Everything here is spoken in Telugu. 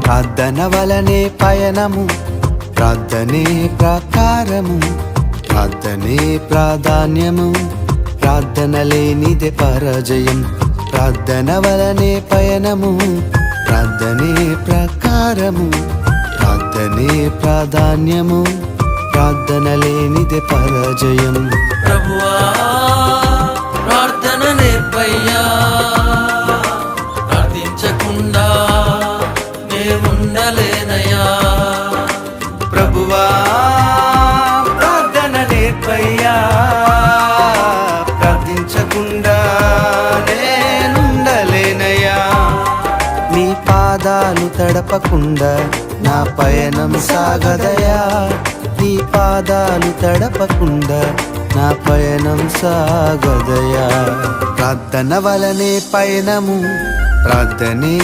ప్రార్థన వలనే పయనము, ప్రార్థనే ప్రాకారము, ప్రార్థనే ప్రాధాన్యము, ప్రార్థన లేనిదే పరాజయం. ప్రార్థన వలనే పయనము, ప్రార్థనే ప్రాకారము, ప్రార్థనే ప్రాధాన్యము, ప్రార్థన లేనిదే పరాజయం. ప్రభువా ప్రార్థన నేర్పయ్యా, ప్రార్థించకుండా నే ఉండలేనయ్యా. ప్రభువా ప్రార్థన నేర్పయ్యా, ప్రార్థించకుండా నేనుండలేనయ్యా. నీ పాదాలు తడపకుండా నా పయనం సాగదయా, నీ పాదాలు తడపకుండా నా పయనం సాగదయా. ప్రార్థన వలనే పయనము, ప్రార్థనే